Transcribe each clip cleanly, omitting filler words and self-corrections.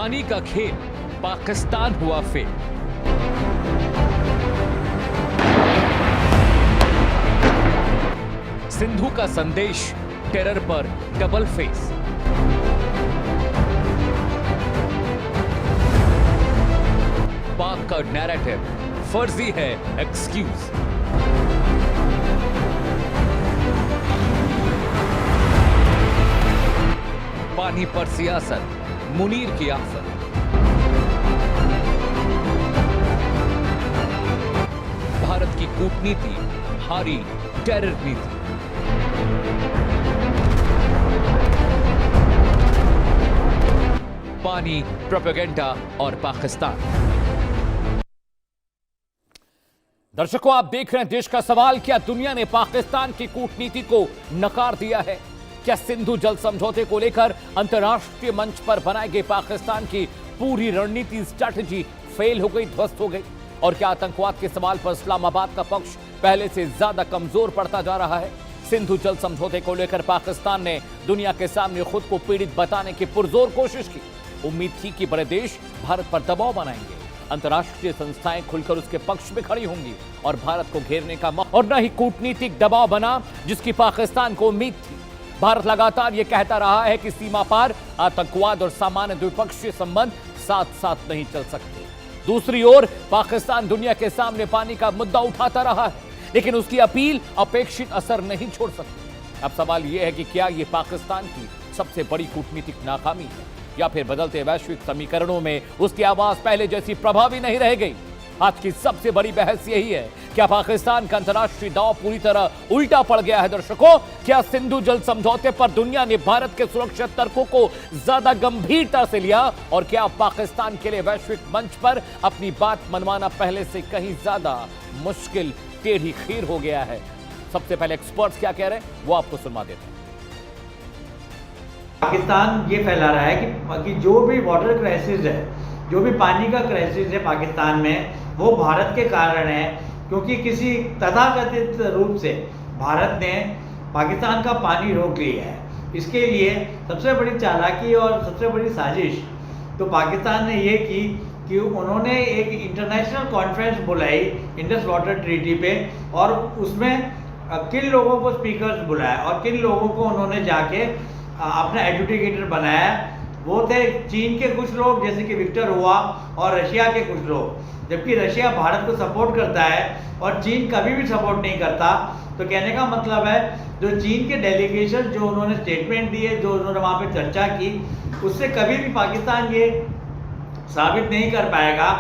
पानी का खेल पाकिस्तान हुआ फेल। सिंधु का संदेश टेरर पर डबल फेस। पाक का नैरेटिव फर्जी है एक्सक्यूज। पानी पर सियासत मुनीर की आफत। भारत की कूटनीति हारी टेरर नीति। पानी, प्रोपेगेंडा और पाकिस्तान। दर्शकों, आप देख रहे हैं देश का सवाल। क्या दुनिया ने पाकिस्तान की कूटनीति को नकार दिया है? क्या सिंधु जल समझौते को लेकर अंतर्राष्ट्रीय मंच पर बनाई गई पाकिस्तान की पूरी रणनीति स्ट्रैटेजी फेल हो गई, ध्वस्त हो गई? और क्या आतंकवाद के सवाल पर इस्लामाबाद का पक्ष पहले से ज्यादा कमजोर पड़ता जा रहा है? सिंधु जल समझौते को लेकर पाकिस्तान ने दुनिया के सामने खुद को पीड़ित बताने की पुरजोर कोशिश की। उम्मीद थी कि बड़े देश भारत पर दबाव बनाएंगे, अंतर्राष्ट्रीय संस्थाएं खुलकर उसके पक्ष में खड़ी होंगी और भारत को घेरने का और न ही कूटनीतिक दबाव बना जिसकी पाकिस्तान को उम्मीद थी। भारत लगातार यह कहता रहा है कि सीमा पार आतंकवाद और सामान्य द्विपक्षीय संबंध साथ साथ नहीं चल सकते। दूसरी ओर पाकिस्तान दुनिया के सामने पानी का मुद्दा उठाता रहा है, लेकिन उसकी अपील अपेक्षित असर नहीं छोड़ सकती। अब सवाल यह है कि क्या यह पाकिस्तान की सबसे बड़ी कूटनीतिक नाकामी है, या फिर बदलते वैश्विक समीकरणों में उसकी आवाज पहले जैसी प्रभावी नहीं रह गई? आज की सबसे बड़ी बहस यही है, क्या पाकिस्तान का अंतर्राष्ट्रीय दांव पूरी तरह उल्टा पड़ गया है? दर्शकों, क्या सिंधु जल समझौते पर दुनिया ने भारत के सुरक्षा तर्कों को ज्यादा गंभीरता से लिया? और क्या पाकिस्तान के लिए वैश्विक मंच पर अपनी बात मनवाना पहले से कहीं ज्यादा मुश्किल, टेढ़ी खीर हो गया है? सबसे पहले एक्सपर्ट्स क्या कह रहे हैं वो आपको सुनवा देते हैं। पाकिस्तान ये फैला रहा है कि जो भी वाटर क्राइसिस है, जो भी पानी का क्राइसिस है पाकिस्तान में, वो भारत के कारण है, क्योंकि किसी तथाकथित रूप से भारत ने पाकिस्तान का पानी रोक लिया है। इसके लिए सबसे बड़ी चालाकी और सबसे बड़ी साजिश तो पाकिस्तान ने ये की कि उन्होंने एक इंटरनेशनल कॉन्फ्रेंस बुलाई इंडस वाटर ट्रीटी पे, और उसमें किन लोगों को स्पीकर्स बुलाया और किन लोगों को उन्होंने जाके अपना एडजुडिकेटर बनाया। वो थे चीन के कुछ लोग, जैसे कि विक्टर हुआ, और रशिया के कुछ लोग। जबकि रशिया भारत को सपोर्ट करता है और चीन कभी भी सपोर्ट नहीं करता। तो कहने का मतलब है, जो चीन के डेलीगेशन जो उन्होंने स्टेटमेंट दिए, जो उन्होंने वहाँ पे चर्चा की, उससे कभी भी पाकिस्तान ये साबित नहीं कर पाएगा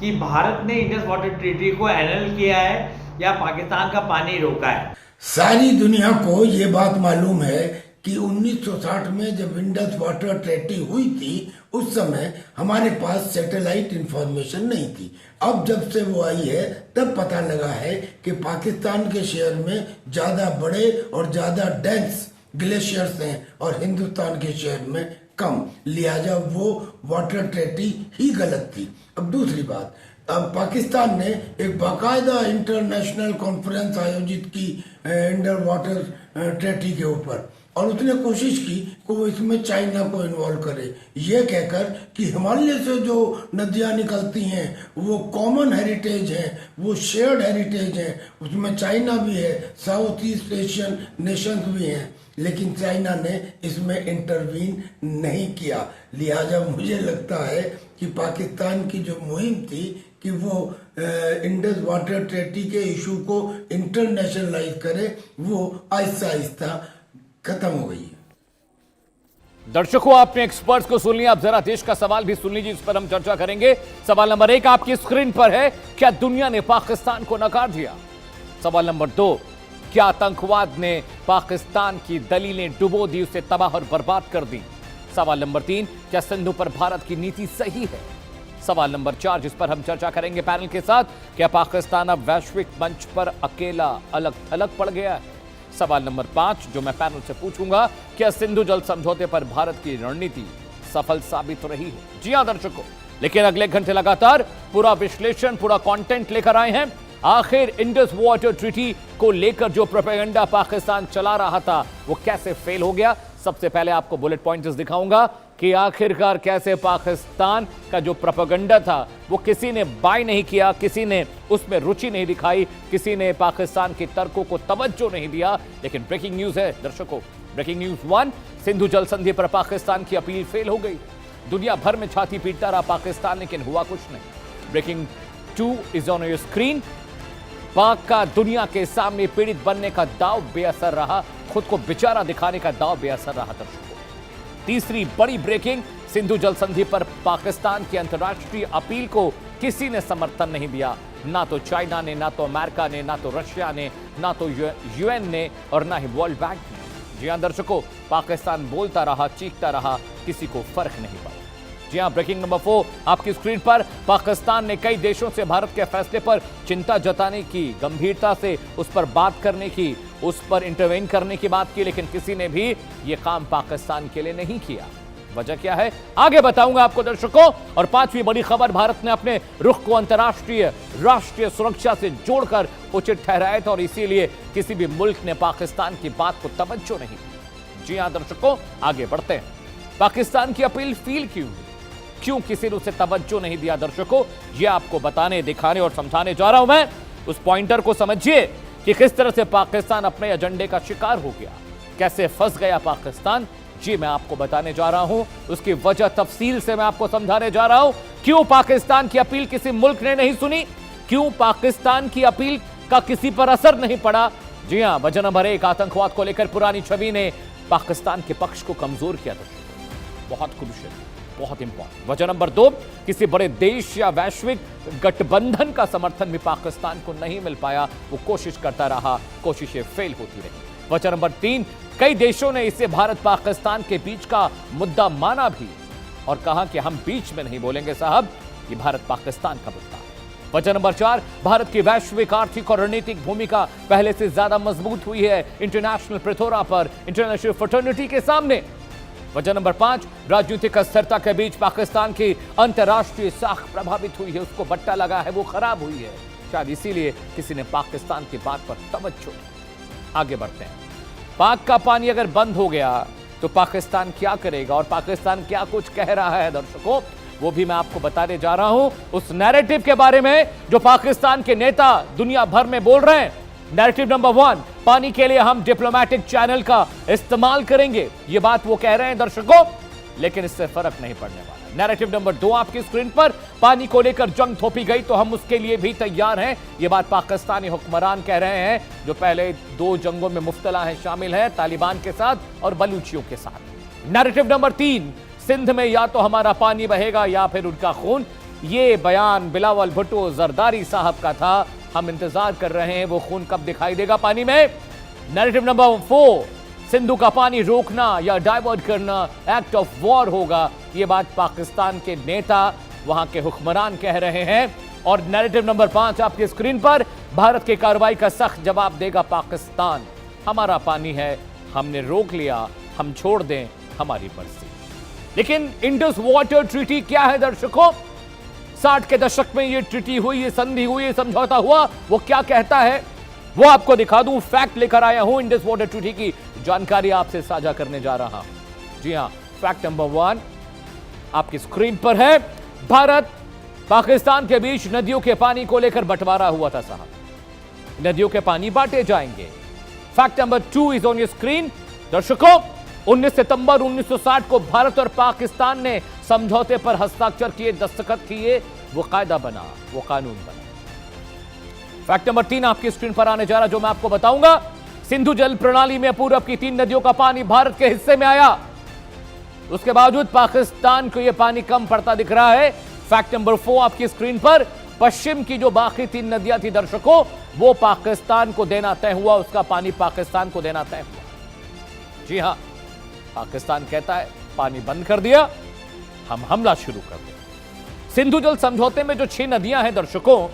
कि भारत ने इंडस वाटर ट्रीटी को एनल किया है या पाकिस्तान का पानी रोका है। सारी दुनिया को ये बात मालूम है कि 1960 में जब इंडस वाटर ट्रीटी हुई थी, उस समय हमारे पास सैटेलाइट इंफॉर्मेशन नहीं थी। अब जब से वो आई है, तब पता लगा है कि पाकिस्तान के शेयर में ज्यादा बड़े और ज्यादा डेंस ग्लेशियर्स हैं और हिंदुस्तान के शेयर में कम, लिहाजा वो वाटर ट्रीटी ही गलत थी। अब दूसरी बात, अब पाकिस्तान ने एक बाकायदा इंटरनेशनल कॉन्फ्रेंस आयोजित की इंडर वाटर ट्रीटी के ऊपर, और उसने कोशिश की कि वो इसमें चाइना को इन्वॉल्व करे, ये कहकर कि हिमालय से जो नदियां निकलती हैं वो कॉमन हेरिटेज है, वो शेयर्ड हेरिटेज है, उसमें चाइना भी है, साउथ ईस्ट एशियन नेशंस भी हैं। लेकिन चाइना ने इसमें इंटरवीन नहीं किया। लिहाजा मुझे लगता है कि पाकिस्तान की जो मुहिम थी कि वो इंडस वाटर ट्रीटी के इशू को इंटरनेशनलाइज करे, वो आहिस्ता आहिस्ता खत्म हो गई है। दर्शकों, आपने एक्सपर्ट्स को सुन लिया, अब जरा देश का सवाल भी सुन लीजिए, इस पर हम चर्चा करेंगे। सवाल नंबर 1 आपकी स्क्रीन पर है, क्या दुनिया ने पाकिस्तान को नकार दिया? सवाल नंबर 2, क्या आतंकवाद ने पाकिस्तान की दलीलें डुबो दी, उसे तबाह और बर्बाद कर दी? सवाल नंबर 3, क्या सिंधु पर भारत की नीति सही है? सवाल नंबर 4, जिस पर हम चर्चा करेंगे पैनल के साथ, क्या पाकिस्तान अब वैश्विक मंच पर अकेला अलग थलग पड़ गया है? सवाल नंबर 5, जो मैं पैनल से पूछूंगा, क्या सिंधु जल समझौते पर भारत की रणनीति सफल साबित रही है? जी हां दर्शकों, लेकिन अगले घंटे लगातार पूरा विश्लेषण, पूरा कंटेंट लेकर आए हैं। आखिर इंडस वाटर ट्रीटी को लेकर जो प्रोपेगेंडा पाकिस्तान चला रहा था, वो कैसे फेल हो गया? सबसे पहले आपको बुलेट पॉइंट्स दिखाऊंगा कि आखिरकार कैसे पाकिस्तान का जो प्रोपेगेंडा था वो किसी ने बाय नहीं किया, किसी ने उसमें रुचि नहीं दिखाई, किसी ने पाकिस्तान के तर्कों को तवज्जो नहीं दिया। लेकिन ब्रेकिंग न्यूज है दर्शकों, ब्रेकिंग न्यूज 1, सिंधु जल संधि पर पाकिस्तान की अपील फेल हो गई। दुनिया भर में छाती पीटता रहा पाकिस्तान, लेकिन हुआ कुछ नहीं। Breaking 2 is on your screen. Pak का दुनिया के सामने पीड़ित बनने का दाव बेअसर रहा, खुद को बेचारा दिखाने का दाव बेअसर रहा दर्शकों। तीसरी बड़ी ब्रेकिंग, सिंधु जल संधि पर पाकिस्तान की अंतर्राष्ट्रीय अपील को किसी ने समर्थन नहीं दिया। ना तो चाइना ने, ना तो अमेरिका ने, ना तो रशिया ने, ना तो यूएन ने और ना ही वर्ल्ड बैंक ने। जी हां दर्शकों, पाकिस्तान बोलता रहा, चीखता रहा, किसी को फर्क नहीं पड़ा। जी हां, ब्रेकिंग नंबर 4 आपकी स्क्रीन पर। पाकिस्तान ने कई देशों से भारत के फैसले पर चिंता जताने की, गंभीरता से उस पर बात करने की, उस पर इंटरवेन करने की बात की, लेकिन किसी ने भी यह काम पाकिस्तान के लिए नहीं किया। वजह क्या है आगे बताऊंगा आपको दर्शकों। और पांचवी बड़ी खबर, भारत ने अपने रुख को अंतर्राष्ट्रीय राष्ट्रीय सुरक्षा से जोड़कर उचित ठहराया था और इसीलिए किसी भी मुल्क ने पाकिस्तान की बात को तवज्जो नहीं दी। जी हां दर्शकों, आगे बढ़ते हैं। पाकिस्तान की अपील फील क्यों किसी ने उसे तवज्जो नहीं दिया दर्शकों, ये आपको बताने, दिखाने और समझाने जा रहा हूं मैं। उस पॉइंटर को समझिए कि किस तरह से पाकिस्तान अपने एजेंडे का शिकार हो गया, कैसे फंस गया पाकिस्तान। जी मैं आपको बताने जा रहा हूं, उसकी वजह तफसील से मैं आपको समझाने जा रहा हूं। क्यों पाकिस्तान की अपील किसी मुल्क ने नहीं सुनी, क्यों पाकिस्तान की अपील का किसी पर असर नहीं पड़ा। जी हां, वजह नंबर 1, आतंकवाद को लेकर पुरानी छवि ने पाकिस्तान के पक्ष को कमजोर किया दर्शकों। बहुत क्रूशियल, बहुत इंपॉर्टेंट। वजह नंबर 2, किसी बड़े देश या वैश्विक गठबंधन का समर्थन भी पाकिस्तान को नहीं मिल पाया, वो कोशिश करता रहा, कोशिशें फेल होती रही। वजह नंबर 3, कई देशों ने इसे भारत पाकिस्तान के बीच का मुद्दा माना भी और कहा कि हम बीच में नहीं बोलेंगे साहब, ये भारत पाकिस्तान का मुद्दा है। वजह नंबर 4, भारत की वैश्विक आर्थिक और रणनीतिक भूमिका पहले से ज्यादा मजबूत हुई है इंटरनेशनल प्लेथोरा पर, इंटरनेशनल फ्रेटर्निटी के सामने। वजह नंबर 5, राजनीतिक अस्थिरता के बीच पाकिस्तान की अंतर्राष्ट्रीय साख प्रभावित हुई है, उसको बट्टा लगा है, वो खराब हुई है। शायद इसीलिए किसी ने पाकिस्तान की बात पर तवज्जो। आगे बढ़ते हैं। पाक का पानी अगर बंद हो गया तो पाकिस्तान क्या करेगा और पाकिस्तान क्या कुछ कह रहा है दर्शकों, वो भी मैं आपको बताने जा रहा हूं। उस नैरेटिव के बारे में जो पाकिस्तान के नेता दुनिया भर में बोल रहे हैं। नैरेटिव नंबर 1, पानी के लिए हम डिप्लोमेटिक चैनल का इस्तेमाल करेंगे, ये बात वो कह रहे हैं दर्शकों, लेकिन इससे फर्क नहीं पड़ने वाला। नैरेटिव नंबर 2 आपकी स्क्रीन पर, पानी को लेकर जंग थोपी गई तो हम उसके लिए भी तैयार हैं, ये बात पाकिस्तानी हुक्मरान कह रहे हैं जो पहले 2 जंगों में मुफ्तला हैं, शामिल हैं तालिबान के साथ और बलूचियों के साथ। नैरेटिव नंबर 3, सिंध में या तो हमारा पानी बहेगा या फिर उनका खून, ये बयान बिलावल भुट्टो जरदारी साहब का था, हम इंतजार कर रहे हैं वो खून कब दिखाई देगा पानी में। नैरेटिव नंबर 4, सिंधु का पानी रोकना या डाइवर्ट करना एक्ट ऑफ वॉर होगा, ये बात पाकिस्तान के नेता, वहां के हुक्मरान कह रहे हैं। और नैरेटिव नंबर 5 आपकी स्क्रीन पर, भारत की कार्रवाई का सख्त जवाब देगा पाकिस्तान, हमारा पानी है, हमने रोक लिया, हम छोड़ दें हमारी मर्जी। लेकिन इंडस वाटर ट्रीटी क्या है दर्शकों, 60 के दशक में ये ट्रीटी हुई, ये संधि हुई, ये समझौता हुआ, वो क्या कहता है वो आपको दिखा दूं। फैक्ट लेकर आया हूं, इंडस वाटर ट्रीटी की जानकारी आपसे साझा करने जा रहा हूं। जी हां, फैक्ट नंबर 1 आपकी स्क्रीन पर है। भारत पाकिस्तान के बीच नदियों के पानी को लेकर बंटवारा हुआ था साहब, नदियों के पानी बांटे जाएंगे। Fact number 2 is on your screen दर्शकों। 19 सितंबर 1960 को भारत और पाकिस्तान ने समझौते पर हस्ताक्षर किए, दस्तखत किए, वो कायदा बना, वो कानून बना। फैक्ट नंबर 3 आपकी स्क्रीन पर आने जा रहा, जो मैं आपको बताऊंगा। सिंधु जल प्रणाली में पूरब की 3 नदियों का पानी भारत के हिस्से में आया, उसके बावजूद पाकिस्तान को यह पानी कम पड़ता दिख रहा है। फैक्ट नंबर 4 आपकी स्क्रीन पर, पश्चिम की जो बाकी 3 नदियां थी दर्शकों, वो पाकिस्तान को देना तय हुआ, उसका पानी पाकिस्तान को देना तय हुआ। जी हां, पाकिस्तान कहता है पानी बंद कर दिया, हम हमला शुरू कर दें। सिंधु जल समझौते में जो 6 नदियां हैं दर्शकों,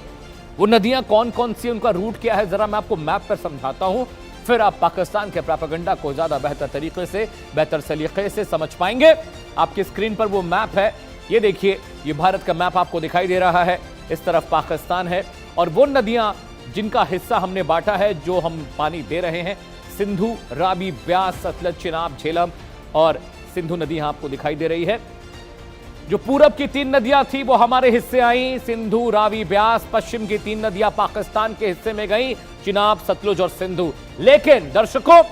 वो नदियां कौन कौन सी, उनका रूट क्या है, जरा मैं आपको मैप पर समझाता हूं, फिर आप पाकिस्तान के प्रोपेगेंडा को ज्यादा बेहतर तरीके से, बेहतर सलीके से समझ पाएंगे। आपकी स्क्रीन पर वो मैप है, ये देखिए, ये भारत का मैप आपको दिखाई दे रहा है, इस तरफ पाकिस्तान है और वो नदियां जिनका हिस्सा हमने बांटा है, जो हम पानी दे रहे हैं, सिंधु, रावी, ब्यास, सतलज, चिनाब, झेलम और सिंधु नदी यहां आपको दिखाई दे रही है। जो पूरब की 3 नदियां थी वो हमारे हिस्से आई, सिंधु, रावी, ब्यास। पश्चिम की 3 नदियां पाकिस्तान के हिस्से में गई, चिनाब, सतलुज और सिंधु। लेकिन दर्शकों,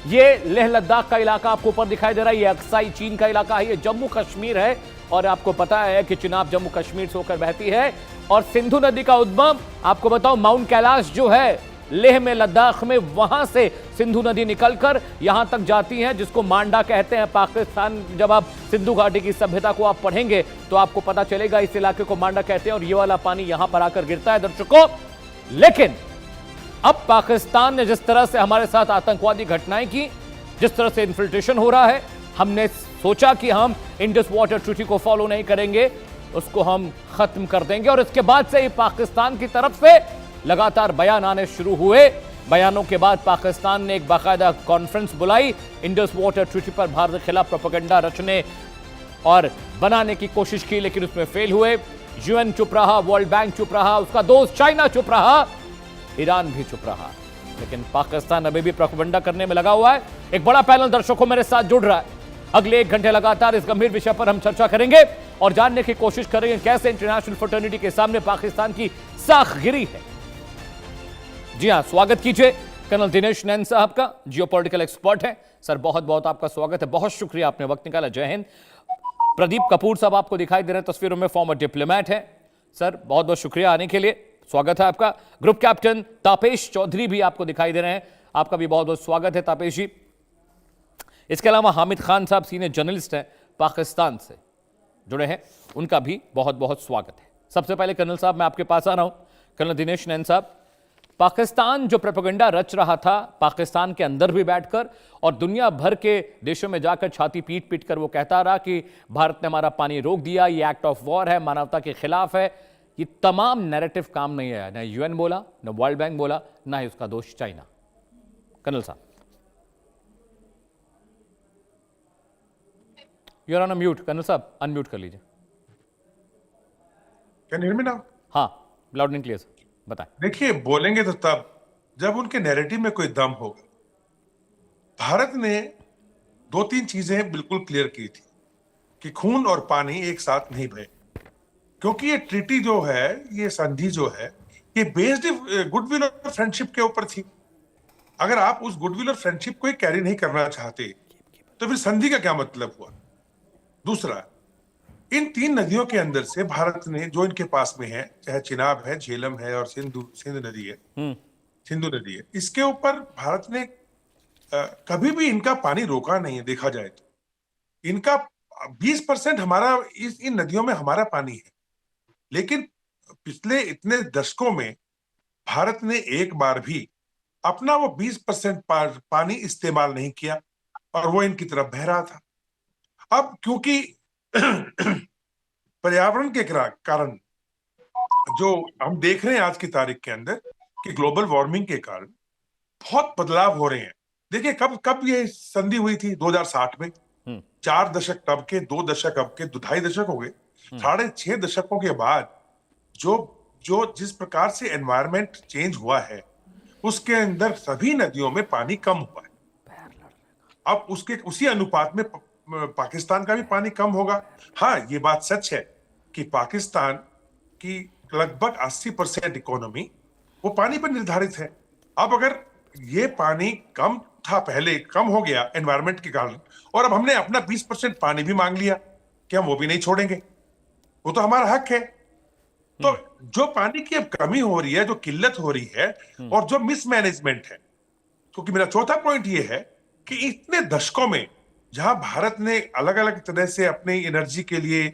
ये लेह लद्दाख का इलाका आपको ऊपर दिखाई दे रहा है, ये अक्साई चीन का इलाका है, ये जम्मू कश्मीर है। और आपको पता है कि चिनाब जम्मू कश्मीर से होकर बहती है। और सिंधु नदी का उद्गम आपको बताओ माउंट कैलाश जो है लेह में, लद्दाख में, वहां से सिंधु नदी निकलकर यहां तक जाती है, जिसको मांडा कहते हैं पाकिस्तान। जब आप सिंधु घाटी की सभ्यता को आप पढ़ेंगे तो आपको पता चलेगा इस इलाके को मांडा कहते हैं। और ये वाला पानी यहां पर आकर गिरता है दर्शकों। लेकिन अब पाकिस्तान ने जिस तरह से हमारे साथ आतंकवादी घटनाएं की, जिस तरह से इन्फिल्ट्रेशन हो रहा है, हमने सोचा कि हम इंडस वाटर ट्रीटी को फॉलो नहीं करेंगे, उसको हम खत्म कर देंगे। और इसके बाद से ही पाकिस्तान की तरफ से लगातार बयान आने शुरू हुए। बयानों के बाद पाकिस्तान ने एक बाकायदा कॉन्फ्रेंस बुलाई, इंडस वाटर ट्रीटी पर भारत के खिलाफ प्रोपेगेंडा रचने और बनाने की कोशिश की, लेकिन उसमें फेल हुए। यूएन चुप रहा, वर्ल्ड बैंक चुप रहा, उसका दोस्त चाइना चुप रहा, ईरान भी चुप रहा। लेकिन पाकिस्तान अभी भी प्रोपेगेंडा करने में लगा हुआ है। एक बड़ा पैनल दर्शकों मेरे साथ जुड़ रहा है। अगले 1 घंटे लगातार इस गंभीर विषय पर हम चर्चा करेंगे और जानने की कोशिश करेंगे कैसे इंटरनेशनल फ्रेटर्निटी के सामने पाकिस्तान की साख गिरी है। जी हां, स्वागत कीजिए कर्नल दिनेश नैन साहब का, जियोपॉलिटिकल एक्सपर्ट है। सर बहुत बहुत आपका स्वागत है, बहुत शुक्रिया आपने वक्त निकाला। जय हिंद। प्रदीप कपूर साहब आपको दिखाई दे रहे हैं तस्वीरों में, फॉर्मर डिप्लोमेट है। सर बहुत बहुत शुक्रिया आने के लिए, स्वागत है आपका। ग्रुप कैप्टन तापेश चौधरी भी आपको दिखाई दे रहे हैं, आपका भी बहुत बहुत स्वागत है तापेश जी। इसके अलावा हामिद खान साहब सीनियर जर्नलिस्ट हैं, पाकिस्तान से जुड़े हैं, उनका भी बहुत बहुत स्वागत है। सबसे पहले कर्नल साहब मैं आपके पास आ रहा हूं। कर्नल दिनेश नैन साहब, पाकिस्तान जो प्रोपेगेंडा रच रहा था पाकिस्तान के अंदर भी बैठकर और दुनिया भर के देशों में जाकर छाती पीट पीट कर वो कहता रहा कि भारत ने हमारा पानी रोक दिया, ये एक्ट ऑफ वॉर है, मानवता के खिलाफ है, ये तमाम नैरेटिव काम नहीं आया। ना यूएन बोला, ना वर्ल्ड बैंक बोला, ना ही उसका दोष चाइना। कर्नल साहब you are on mute. Colonel साहब अनम्यूट कर लीजिए। Can hear me now? हाँ, लाउड एंड क्लियर बताएं। देखिए, बोलेंगे तो तब जब उनके नैरेटिव में कोई दम होगा। भारत ने 2-3 चीजें बिल्कुल क्लियर की थी कि खून और पानी एक साथ नहीं बहे, क्योंकि ये ट्रीटी जो है, ये संधि जो है, ये बेस्ड गुडविल और फ्रेंडशिप के ऊपर थी। अगर आप उस गुडविल और फ्रेंडशिप को ही कैरी नहीं करना चाहते तो फिर संधि का क्या मतलब हुआ? दूसरा, इन 3 नदियों के अंदर से भारत ने, जो इनके पास में है, चाहे चिनाब है, झेलम है और सिंधु नदी है, सिंधु नदी है, इसके ऊपर भारत ने कभी भी इनका पानी रोका नहीं है। देखा जाए तो इनका 20% हमारा इन नदियों में हमारा पानी है, लेकिन पिछले इतने दशकों में भारत ने एक बार भी अपना वो 20% पानी इस्तेमाल नहीं किया और वो इनकी तरफ बह रहा था। अब क्योंकि पर्यावरण के कारण जो हम देख रहे हैं आज की तारीख के अंदर कि ग्लोबल वार्मिंग के कारण बहुत बदलाव हो रहे हैं। देखिए, कब ये संधि हुई थी? 2060 में। 4 दशक तब के, 2 दशक अब के, 2.5 दशक हो गए। 6.5 दशकों के बाद जो जिस प्रकार से एनवायरनमेंट चेंज हुआ है, उसके अंदर सभी नदियों में पानी कम हुआ है। अब उसी अनुपात में पाकिस्तान का भी पानी कम होगा। हाँ, ये बात सच है कि पाकिस्तान की लगभग 80% इकोनॉमी वो पानी पर निर्धारित है। अब अगर ये पानी कम था, पहले कम हो गया एनवायरनमेंट के कारण, और अब हमने अपना 20% पानी भी मांग लिया कि हम वो भी नहीं छोड़ेंगे, वो तो हमारा हक है। तो जो पानी की अब कमी हो रही है, जो किल्लत हो रही है और जो मिसमैनेजमेंट है, क्योंकि मेरा चौथा पॉइंट ये है कि इतने दशकों में जहां भारत ने अलग अलग तरह से अपनी एनर्जी के लिए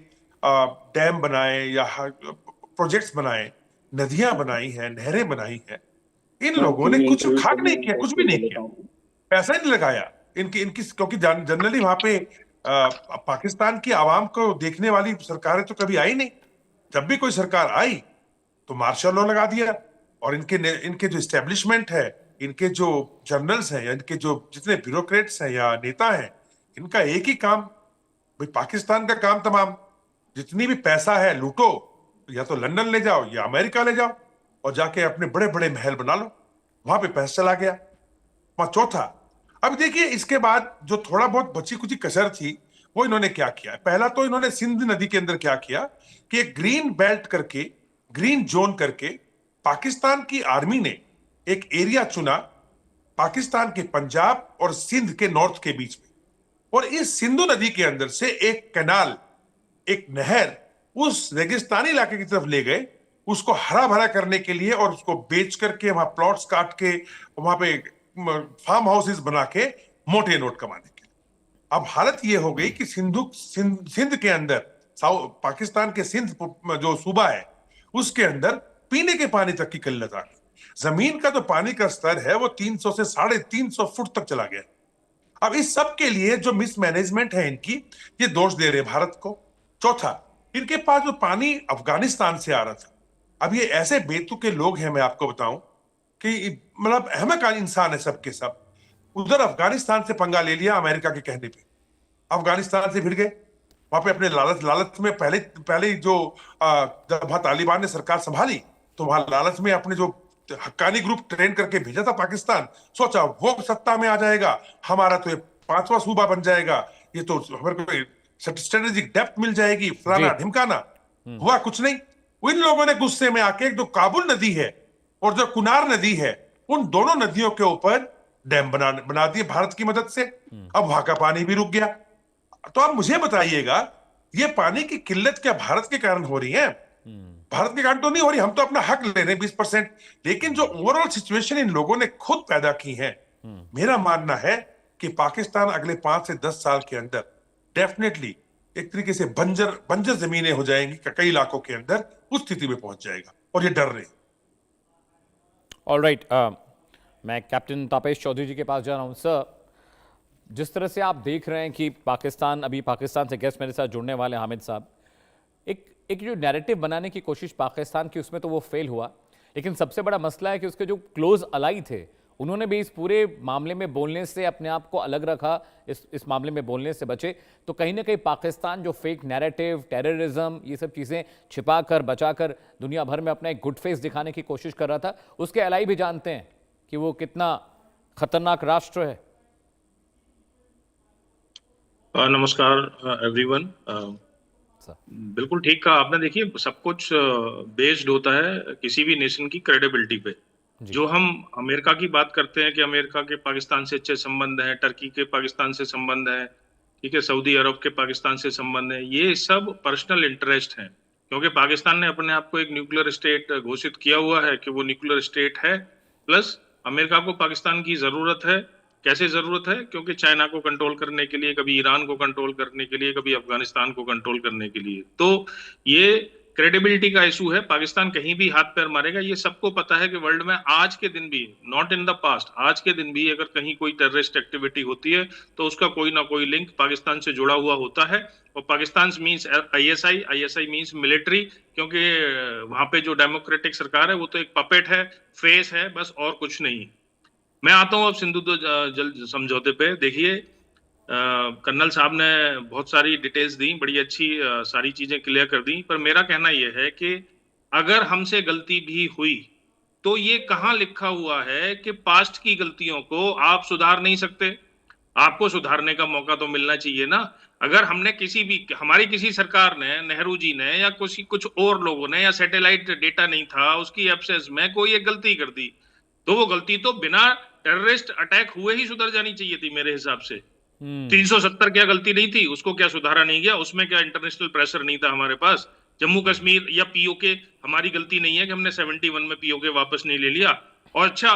डैम बनाए या प्रोजेक्ट्स बनाए, नदियां बनाई हैं, नहरें बनाई हैं, इन लोगों ने कुछ खाक नहीं किया, कुछ भी नहीं किया, पैसा ही नहीं लगाया इनकी क्योंकि जनरली वहां पे पाकिस्तान की आवाम को देखने वाली सरकारें तो कभी आई नहीं। जब भी कोई सरकार आई तो मार्शल लॉ लगा दिया और इनके जो एस्टेब्लिशमेंट है, इनके जो जनरल्स हैं या इनके जो जितने ब्यूरोक्रेट्स हैं या नेता हैं, इनका एक ही काम, भाई पाकिस्तान का काम तमाम, जितनी भी पैसा है लूटो, या तो लंदन ले जाओ या अमेरिका ले जाओ और जाके अपने बड़े बड़े महल बना लो, वहां पे पैसा चला गया। चौथा, अब देखिए इसके बाद जो थोड़ा बहुत बची कुची कसर थी वो इन्होंने क्या किया है। पहला तो इन्होंने सिंध नदी के अंदर क्या किया कि एक ग्रीन बेल्ट करके, ग्रीन जोन करके, पाकिस्तान की आर्मी ने एक एरिया चुना पाकिस्तान के पंजाब और सिंध के नॉर्थ के बीच में, और इस सिंधु नदी के अंदर से एक कैनाल, एक नहर उस रेगिस्तानी इलाके की तरफ ले गए, उसको हरा भरा करने के लिए, और उसको बेच करके वहां प्लॉट्स काट के वहां पे फार्म हाउसेस बना के मोटे नोट कमाने के लिए। अब हालत यह हो गई कि सिंध के अंदर, पाकिस्तान के सिंध जो सूबा है उसके अंदर पीने के पानी तक की किल्लत आ गई। जमीन का जो पानी का स्तर है वो 300 से 350 फुट तक चला गया। अब इस सब के लिए जो मिसमैनेजमेंट है इनकी, ये दोष दे रहे भारत को। चौथा, इनके पास जो पानी अफगानिस्तान से आ रहा था, अब ये ऐसे बेतुके लोग हैं, मैं आपको बताऊं कि मतलब अहमक इंसान है सब के सब। उधर अफगानिस्तान से पंगा ले लिया अमेरिका के कहने पे, अफगानिस्तान से भिड़ गए वहां पे अपने लालच में। पहले जो जब तालिबान ने सरकार संभाली तो वहां लालच में अपने जो हक्कानी ग्रुप ट्रेन करके भेजा था पाकिस्तान, सोचा वो सत्ता में आ जाएगा, हमारा तो ये 5वां सूबा बन जाएगा, ये तो हमारे को स्ट्रेटेजिक डेप्थ मिल जाएगी, फलाना ढिमकाना। हुआ कुछ नहीं। इन लोगों ने गुस्से में आके जो काबुल नदी है और जो कुनार नदी है, उन दोनों नदियों के ऊपर डैम बना दिए भारत की मदद से। अब वहां का पानी भी रुक गया। तो आप मुझे बताइएगा, ये पानी की किल्लत क्या भारत के कारण हो रही है? भारत के कारण तो नहीं हो रही, हम तो अपना हक ले रहे हैं 20%, लेकिन जो ओवरऑल सिचुएशन इन लोगों ने खुद पैदा की है, मेरा मानना है कि पाकिस्तान अगले 5 से 10 साल के अंदर डेफिनेटली एक तरीके से बंजर जमीनें हो जाएंगी, कई इलाकों के अंदर उस स्थिति में पहुंच जाएगा, और ये डर रहे हैं। ऑलराइट, मैं कैप्टन तापेश चौधरी जी के पास जा रहा हूं। सर, जिस तरह से आप देख रहे हैं कि पाकिस्तान से गेस्ट मेरे साथ जुड़ने वाले हामिद साहब, एक जो नैरेटिव बनाने की कोशिश पाकिस्तान की, उसमें तो वो फेल हुआ, लेकिन सबसे बड़ा मसला है कि उसके जो क्लोज अलाई थे, उन्होंने भी इस पूरे मामले में बोलने से अपने आप को अलग रखा, इस मामले में बोलने से बचे। तो कहीं ना कहीं पाकिस्तान जो फेक नैरेटिव, टेररिज्म, ये सब चीज़ें छिपा कर बचा कर दुनिया भर में अपना एक गुड फेस दिखाने की कोशिश कर रहा था, उसके अलाई भी जानते हैं कि वो कितना खतरनाक राष्ट्र है। नमस्कार एवरीवन। बिल्कुल ठीक कहा आपने। देखिए, सब कुछ बेस्ड होता है किसी भी नेशन की क्रेडिबिलिटी पे। जो हम अमेरिका की बात करते हैं कि अमेरिका के पाकिस्तान से अच्छे संबंध हैं, टर्की के पाकिस्तान से संबंध है, ठीक है, सऊदी अरब के पाकिस्तान से संबंध है, ये सब पर्सनल इंटरेस्ट हैं, क्योंकि पाकिस्तान ने अपने आप को एक न्यूक्लियर स्टेट घोषित किया हुआ है कि वो न्यूक्लियर स्टेट है। प्लस अमेरिका को पाकिस्तान की जरूरत है। कैसे जरूरत है? क्योंकि चाइना को कंट्रोल करने के लिए, कभी ईरान को कंट्रोल करने के लिए, कभी अफगानिस्तान को कंट्रोल करने के लिए। तो ये क्रेडिबिलिटी का इशू है। पाकिस्तान कहीं भी हाथ पैर मारेगा, ये सबको पता है कि वर्ल्ड में आज के दिन भी, नॉट इन द पास्ट, आज के दिन भी अगर कहीं कोई टेररिस्ट एक्टिविटी होती है तो उसका कोई ना कोई लिंक पाकिस्तान से जुड़ा हुआ होता है। और Pakistan means ISI means military, क्योंकि वहां पे जो डेमोक्रेटिक सरकार है वो तो एक पपेट है, फेस है, बस और कुछ नहीं। मैं आता हूं अब सिंधु जल समझौते पे। देखिए, कर्नल साहब ने बहुत सारी डिटेल्स दी, बड़ी अच्छी सारी चीजें क्लियर कर दी, पर मेरा कहना यह है कि अगर हमसे गलती भी हुई तो ये कहां लिखा हुआ है कि पास्ट की गलतियों को आप सुधार नहीं सकते? आपको सुधारने का मौका तो मिलना चाहिए ना। अगर हमने हमारी किसी सरकार ने, नेहरू जी ने या कुछ और लोगों ने, या सैटेलाइट डेटा नहीं था उसकी एब्सेंस में कोई एक गलती कर दी, तो वो गलती तो बिना टेररिस्ट अटैक हुए ही सुधर जानी चाहिए थी मेरे हिसाब से। 370 क्या गलती नहीं थी? उसको क्या सुधारा नहीं गया? उसमें क्या इंटरनेशनल प्रेशर नहीं था हमारे पास? जम्मू कश्मीर या पीओके, हमारी गलती नहीं है कि हमने 71 में पीओके वापस नहीं ले लिया। और अच्छा,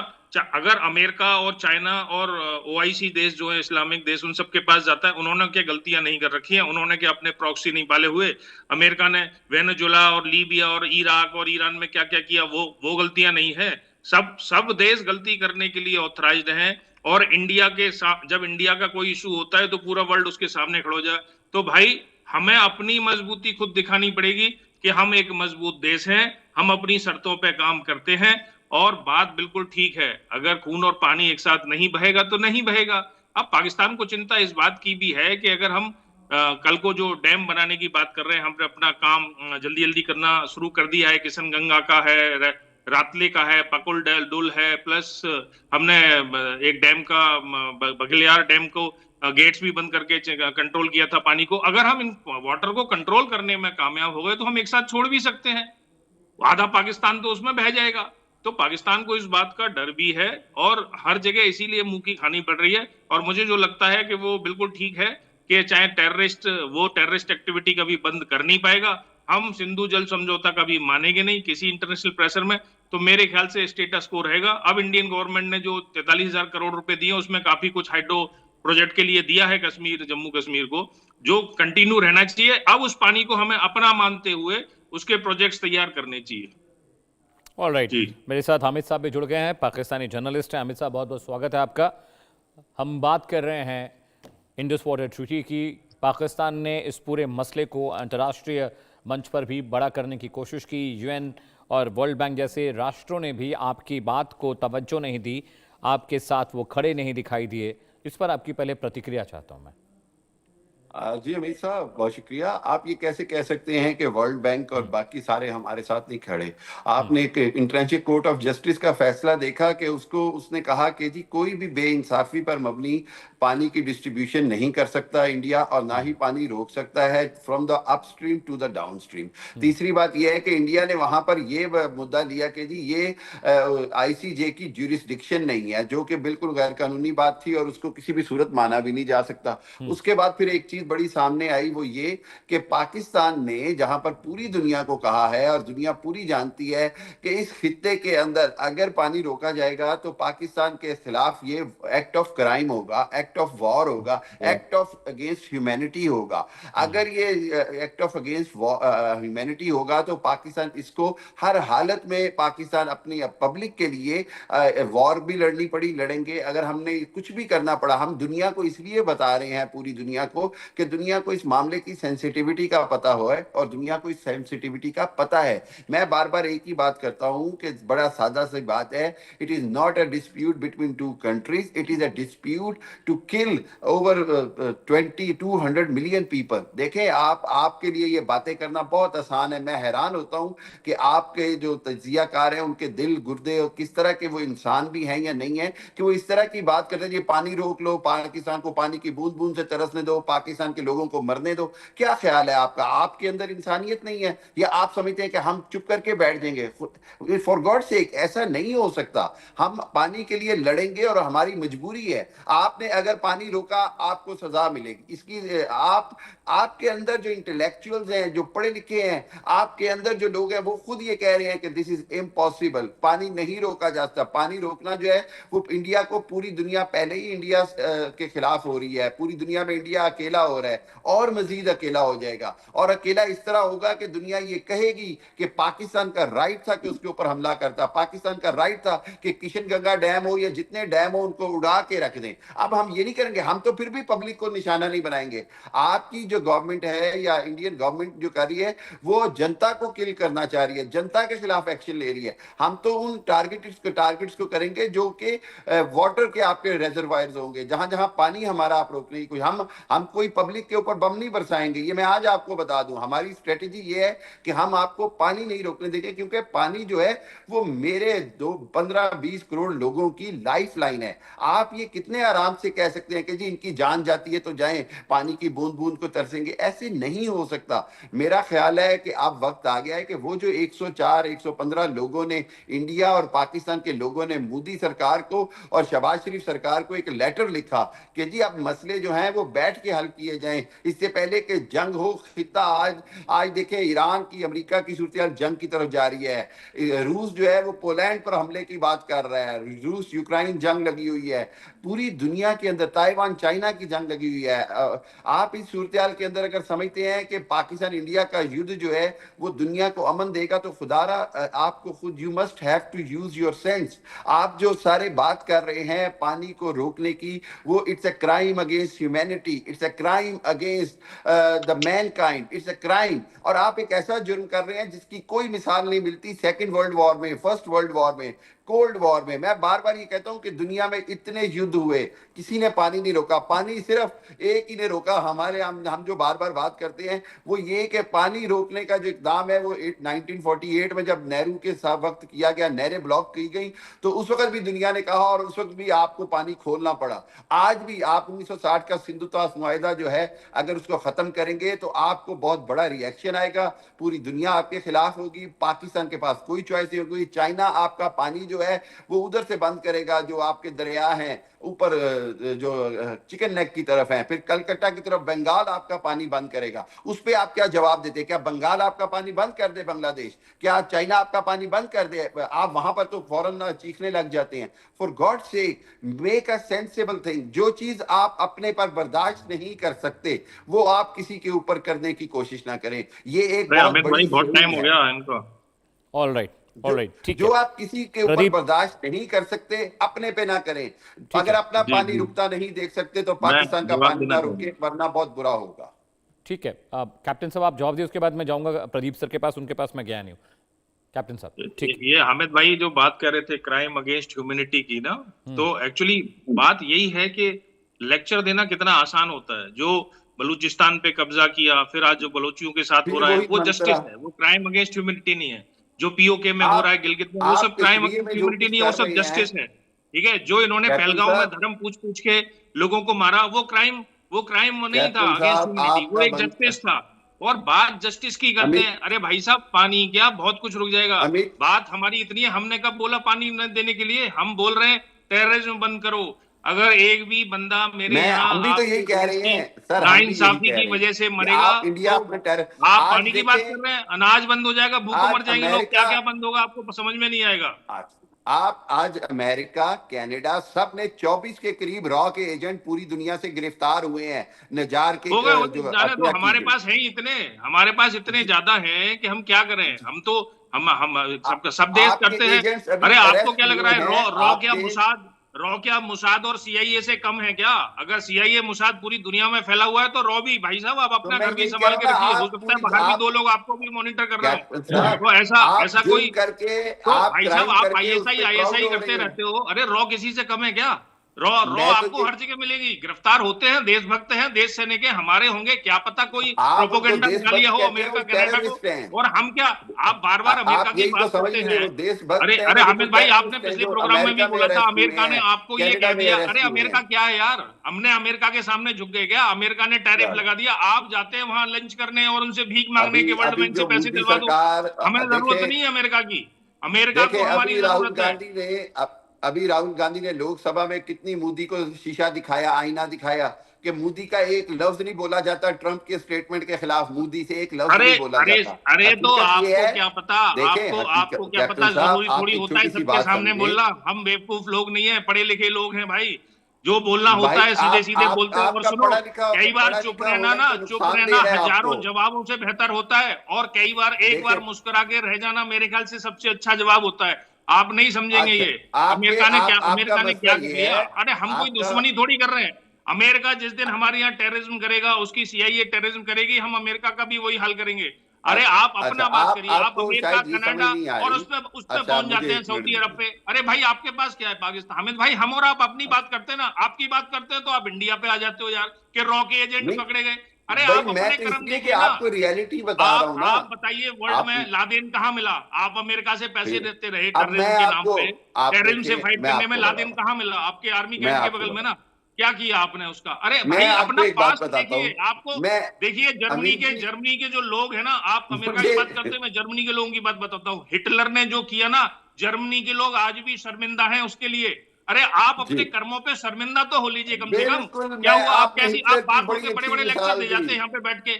अगर अमेरिका और चाइना और ओआईसी देश जो है, इस्लामिक देश, उन सबके पास जाता है, उन्होंने क्या गलतियां नहीं कर रखी हैं? उन्होंने क्या अपने प्रॉक्सी नहीं पाले हुए? अमेरिका ने वेनेजुएला और लीबिया और इराक और ईरान में क्या क्या किया? वो गलतियां नहीं है? सब देश गलती करने के लिए ऑथराइज्ड हैं। और इंडिया के जब इंडिया का कोई इशू होता है तो पूरा वर्ल्ड उसके सामने खड़ा हो जाए। तो भाई, हमें अपनी मजबूती खुद दिखानी पड़ेगी कि हम एक मजबूत देश हैं, हम अपनी शर्तों पे काम करते हैं। और बात बिल्कुल ठीक है, अगर खून और पानी एक साथ नहीं बहेगा तो नहीं बहेगा। अब पाकिस्तान को चिंता इस बात की भी है कि अगर हम कल को जो डैम बनाने की बात कर रहे हैं, हमने अपना काम जल्दी जल्दी करना शुरू कर दिया है। किशन गंगा का है, रातले का है, पकुल डुल है, प्लस हमने एक डैम का, बघलियार डैम को गेट्स भी बंद करके कंट्रोल किया था पानी को। अगर हम इन वाटर को कंट्रोल करने में कामयाब हो गए तो हम एक साथ छोड़ भी सकते हैं, आधा पाकिस्तान तो उसमें बह जाएगा। तो पाकिस्तान को इस बात का डर भी है और हर जगह इसीलिए मुंह की खानी पड़ रही है। और मुझे जो लगता है कि वो बिल्कुल ठीक है कि चाहे टेररिस्ट एक्टिविटी कभी बंद कर नहीं पाएगा। हम सिंधु जल समझौता कभी मानेंगे नहीं किसी इंटरनेशनल प्रेशर में। तो मेरे ख्याल से स्टेटस को रहेगा। अब इंडियन गवर्नमेंट ने जो 43,000 करोड़ रुपए दिए उसमें काफी कुछ हाइड्रो प्रोजेक्ट के लिए दिया है कश्मीर, जम्मू कश्मीर को, जो कंटिन्यू रहना चाहिए। अब उस पानी को हमें अपना मानते हुए उसके प्रोजेक्ट्स तैयार करने चाहिए। ऑलराइट, जी। मेरे साथ हामिद साहब भी जुड़ गए हैं, पाकिस्तानी जर्नलिस्ट हैं। हामिद साहब, बहुत बहुत स्वागत है आपका। हम बात कर रहे हैं इंडस वाटर ट्रीटी की। पाकिस्तान ने इस पूरे मसले को अंतर्राष्ट्रीय मंच पर भी बड़ा करने की कोशिश की। यूएन और वर्ल्ड बैंक जैसे राष्ट्रों ने भी आपकी बात को तवज्जो नहीं दी, आपके साथ वो खड़े नहीं दिखाई दिए। इस पर आपकी पहले प्रतिक्रिया चाहता हूं मैं। जी अमित साहब, बहुत शुक्रिया। आप ये कैसे कह सकते हैं कि वर्ल्ड बैंक और बाकी सारे हमारे साथ नहीं खड़े? आपने एक इंटरनेशनल कोर्ट ऑफ जस्टिस का फैसला देखा कि उसने कहा कि जी कोई भी बेइंसाफी पर मबनी पानी की डिस्ट्रीब्यूशन नहीं कर सकता इंडिया, और ना ही पानी रोक सकता है from the upstream to the downstream. तीसरी बात यह है कि इंडिया ने वहां पर यह मुद्दा लिया कि जी ये आईसीजे की ज्यूरिसडिक्शन नहीं है, जो कि बिल्कुल गैर कानूनी बात थी और उसको किसी भी सूरत माना भी नहीं जा सकता। उसके बाद फिर एक चीज बड़ी सामने आई, वो ये कि पाकिस्तान ने जहां पर पूरी दुनिया को कहा है और दुनिया पूरी जानती है कि इस खित्ते के अंदर अगर पानी रोका जाएगा तो पाकिस्तान के खिलाफ ये एक्ट ऑफ क्राइम होगा, एक्ट ऑफ वॉर होगा, एक्ट ऑफ अगेंस्ट ह्यूमैनिटी होगा। अगर ये एक्ट ऑफ अगेंस्ट ह्यूमैनिटी होगा तो पाकिस्तान इसको हर हालत में, पाकिस्तान अपनी पब्लिक के लिए वॉर भी लड़नी पड़ी लड़ेंगे। अगर हमने कुछ भी करना पड़ा, हम दुनिया को इसलिए बता रहे हैं, पूरी दुनिया को, कि दुनिया को इस मामले की सेंसिटिविटी का पता हो है और दुनिया को इस सेंसिटिविटी का पता है। मैं बार बार एक ही बात करता हूं कि बड़ा सादा सी बात है, it is not a dispute between two countries, it is a dispute to kill over 200 million people. देखें, आपके लिए ये बातें करना बहुत आसान है। मैं हैरान होता हूं कि आपके जो तजियाकार हैं उनके दिल गुर्दे और किस तरह के वो इंसान भी हैं या नहीं है कि वो इस तरह की बात करते हैं, ये पानी रोक लो, पाकिस्तान को पानी की बूंद बूंद से तरसने दो, पाकिस्तान के लोगों को मरने दो। क्या ख्याल है आपका? आपके अंदर इंसानियत नहीं है या आप समझते हैं कि हम चुप करके बैठ जाएंगे? फॉर गॉड सेक, ऐसा नहीं हो सकता। हम पानी के लिए लड़ेंगे और हमारी मजबूरी है। आपने अगर पानी रोका आपको सजा मिलेगी। इसकी आपके अंदर जो इंटेलेक्चुअल्स हैं, जो पढ़े लिखे हैं, आपके अंदर जो लोग हैं, वो खुद ये कह रहे हैं कि दिस इज इम्पॉसिबल, पानी नहीं रोका जा सकता। पानी रोकना जो है वो इंडिया को, पूरी दुनिया पहले ही इंडिया के खिलाफ हो रही है, पूरी दुनिया में इंडिया अकेला हो रहा है और मजीद अकेला हो जाएगा। और अकेला इस तरह होगा कि दुनिया ये कहेगी कि पाकिस्तान का राइट था कि उसके ऊपर हमला करता, पाकिस्तान का राइट था कि किशन गंगा डैम हो या जितने डैम हो उनको उड़ा के रख दें। अब हम ये नहीं करेंगे, हम तो फिर भी पब्लिक को निशाना नहीं बनाएंगे। आपकी जो गवर्नमेंट है या इंडियन गवर्नमेंट जो कर रही है वो जनता को किल करना चाह रही है, जनता के खिलाफ एक्शन ले रही है। हम तो उन टारगेट्स को करेंगे जो कि वाटर के आपके रिजर्वायर्स होंगे, जहां जहां पानी हमारा आप रोकने की कोई, हम कोई पब्लिक के ऊपर बम नहीं बरसाएंगे। ये मैं आज आपको बता दूं, हमारी स्ट्रेटेजी ये है कि हम आपको पानी नहीं रोकने देंगे, क्योंकि पानी जो है वो मेरे 15-20 करोड़ लोगों की लाइफ लाइन है। आप ये कितने आराम से कह सकते हैं कि जी इनकी जान जाती है तो जाएं, पानी की बूंद बूंद को तरसेंगे? ऐसे नहीं हो सकता। मेरा ख्याल है कि अब वक्त आ गया है कि वो जो 104-115 लोगों ने, इंडिया और पाकिस्तान के लोगों ने मोदी सरकार को और शहबाज शरीफ सरकार को एक लेटर लिखा कि जी अब मसले जो हैं वो बैठ के हल किए जाएं, इससे पहले कि जंग हो। खिता आज देखें, ईरान की, अमेरिका की सूरत जंग की तरफ जा रही है। रूस जो है वो पोलैंड पर हमले की बात कर रहा है, रूस यूक्रेन जंग लगी हुई है, पूरी दुनिया के अंदर ताइवान चाइना की जंग लगी हुई है। आप इस सूरत के अंदर अगर समझते हैं कि पाकिस्तान इंडिया का युद्ध जो है वो दुनिया को अमन देगा तो खुदारा आपको खुद, you must have to use your sense. आप जो सारे बात कर रहे हैं पानी को रोकने की, वो it's a crime against humanity, it's a crime against the Mankind, it's a crime. और आप एक ऐसा जुर्म कर रहे हैं जिसकी कोई मिसाल नहीं मिलती सेकंड वर्ल्ड वॉर में, फर्स्ट वर्ल्ड वॉर में। कोल्ड वॉर में। मैं बार बार ये कहता हूं कि दुनिया में इतने युद्ध हुए, किसी ने पानी नहीं रोका। पानी सिर्फ एक ही ने रोका। हम जो बार बार बात करते हैं वो ये कि पानी रोकने का जो इकदाम है वो 1948 में जब नेहरू के वक्त किया गया, नहरें ब्लॉक की गई, तो उस वक्त भी दुनिया ने कहा और उस वक्त भी आपको पानी खोलना पड़ा। आज भी आप 1960 का सिंधु ताश मुआहिदा जो है अगर उसको खत्म करेंगे तो आपको बहुत बड़ा रिएक्शन आएगा, पूरी दुनिया आपके खिलाफ होगी, पाकिस्तान के पास कोई चॉइस नहीं होगी। चाइना आपका पानी जो है वो उधर से बंद करेगा, जो आपके दरिया हैं ऊपर जो चिकन नेक की तरफ है, फिर कलकत्ता की तरफ बंगाल आपका पानी बंद करेगा। उस पे आप क्या जवाब देते? क्या बंगाल आपका पानी बंद कर दे बांग्लादेश? क्या चाइना आपका पानी बंद कर दे? आप वहां पर तो फौरन चीखने लग जाते हैं। For God sake, make a sensible thing. जो चीज आप अपने पर बर्दाश्त नहीं कर सकते वो आप किसी के ऊपर करने की कोशिश ना करें। ये एक बहुत बड़ी बहुत टाइम हो गया इनका। ऑल राइट, ठीक जो है। आप किसी के ऊपर प्रदीप, बर्दाश्त नहीं कर सकते अपने पे ना करें। अगर अपना पानी रुकता नहीं देख सकते तो पाकिस्तान का पानी ना रुके, वरना बहुत बुरा होगा। ठीक है, कैप्टन साहब आप जवाब दिए, उसके बाद मैं जाऊंगा प्रदीप सर के पास, उनके पास मैं गया नहीं हूँ। कैप्टन साहब ठीक। ये हामिद भाई जो बात कर रहे थे क्राइम अगेंस्ट ह्यूमैनिटी की ना, तो एक्चुअली बात यही है कि लेक्चर देना कितना आसान होता है। जो बलूचिस्तान पे कब्जा किया, फिर आज जो बलूचियों के साथ हो रहा है वो जस्टिस है, वो क्राइम अगेंस्ट ह्यूमैनिटी नहीं है। जो पीओके में हो रहा है गिलगित में, वो सब क्राइम अगेंस्ट ह्यूमैनिटी नहीं है, वो सब जस्टिस है। ठीक है, जो इन्होंने पहलगांव में धर्म पूछ के लोगों को मारा, वो क्राइम नहीं था अगेंस्ट ह्यूमैनिटी, वो एक जस्टिस था। और बात जस्टिस की करते हैं, अरे भाई साहब पानी क्या बहुत कुछ रुक जाएगा। बात हमारी इतनी है, हमने कब बोला पानी न देने के लिए? हम बोल रहे हैं टेररिज्म बंद करो। अगर एक भी बंदा मेरे यहाँ हम भी तो यही कह रहे हैं सर, नाइंसाफी की वजह से मरेगा, इंडिया तो आप पानी की बात कर रहे हैं, अनाज बंद हो जाएगा, भूखों मर जाएंगे लोग, क्या क्या बंद होगा आपको समझ में नहीं आएगा। आप आज अमेरिका, कनाडा सब ने 24 के करीब रॉ के एजेंट पूरी दुनिया से गिरफ्तार हुए हैं। नजार के हो गए तो हमारे पास है इतने, हमारे पास इतने ज्यादा हैं कि हम क्या करें। हम तो हम सब देश करते हैं। अरे आपको क्या लग रहा है रॉ क्या मुसाद और सीआईए से कम है क्या? अगर सीआईए मुसाद पूरी दुनिया में फैला हुआ है तो रॉ भी, भाई साहब आप अपना घर भी संभाल के रखिए। हो सकता है बाहर भी 2 लोग आपको भी मॉनिटर कर रहे हो, तो ऐसा कोई करके तो भाई साहब आप आईएसआई करते रहते हो। अरे रॉ किसी से कम है क्या? रॉ आपको हर जगह मिलेगी। गिरफ्तार होते हैं, देशभक्त हैं, देश सैनिक हैं, हमारे होंगे, क्या पता कोई प्रोपेगेंडा निकाल लिया हो अमेरिका कनाडा को। और हम क्या, आप बार बार अमेरिका की बात करते हैं। अरे हामिद भाई आपने पिछले प्रोग्राम में भी बोला था अमेरिका ने आपको ये कह दिया। अरे अमेरिका क्या है यार, हमने अमेरिका के सामने झुक गए क्या? अमेरिका ने टैरिफ लगा दिया, आप जाते हैं वहां लंच करने और उनसे भीख मांगने के वर्ल्ड बैंक से पैसे दिलवा दो। हमें जरूरत नहीं है अमेरिका की, अमेरिका को हमारी जरूरत है। अभी राहुल गांधी ने लोकसभा में कितनी मोदी को शीशा दिखाया, आईना दिखाया कि मोदी का एक लफ्ज नहीं बोला जाता ट्रंप के स्टेटमेंट के खिलाफ। मोदी से एक लफ्ज नहीं बोला जाता। अरे तो आपको क्या पता, आपको क्या पता, जरूरी थोड़ी होता है सबके सामने बोलना। हम बेवकूफ लोग नहीं है, पढ़े लिखे लोग हैं भाई। जो बोलना होता है सीधे सीधे बोलते हैं। और सुनो, कई बार चुप रहना हजारों जवाबों से बेहतर होता है, और कई बार एक बार मुस्कुरा के रह जाना मेरे ख्याल से सबसे अच्छा जवाब होता है। आप नहीं समझेंगे ये अमेरिका ने क्या किया। अरे हम कोई दुश्मनी थोड़ी कर रहे हैं। अमेरिका जिस दिन हमारे यहाँ टेररिज्म करेगा, उसकी सीआईए टेररिज्म करेगी, हम अमेरिका का भी वही हाल करेंगे। अरे आप अपना बात करिए, आप अमेरिका कनाडा और उस पे पहुंच जाते हैं सऊदी अरब पे। अरे भाई आपके पास क्या है पाकिस्तान? हामिद भाई हम और आप अपनी बात करते हैं ना, आपकी बात करते हैं तो आप इंडिया पे आ जाते हो यार कि रॉ के एजेंट पकड़े गए। अरे आप अपने कर्म देखिए ना, आपको रियलिटी बता रहा हूं ना। आप बताइए वर्ल्ड में लादेन कहाँ मिला? आप अमेरिका से पैसे देते रहे टेररिज्म के नाम पे, टेररिज्म से फाइट करने में लादेन कहाँ मिला? आपके आर्मी कैंप के बगल में ना। क्या किया आपने उसका? अरे भाई अपना पास्ट देखिए। आपको देखिए जर्मनी के जो लोग हैं ना, आप अमेरिका की बात करते हैं, मैं जर्मनी के लोगों की बात बताता हूँ। हिटलर ने जो किया ना, जर्मनी के लोग आज भी शर्मिंदा हैं उसके लिए। अरे आप अपने कर्मों पे शर्मिंदा तो हो लीजिए कम से कम। क्या हुआ? आप कैसी आप बात होके बड़े बड़े लेक्चर दे जाते हैं यहाँ पे बैठ के।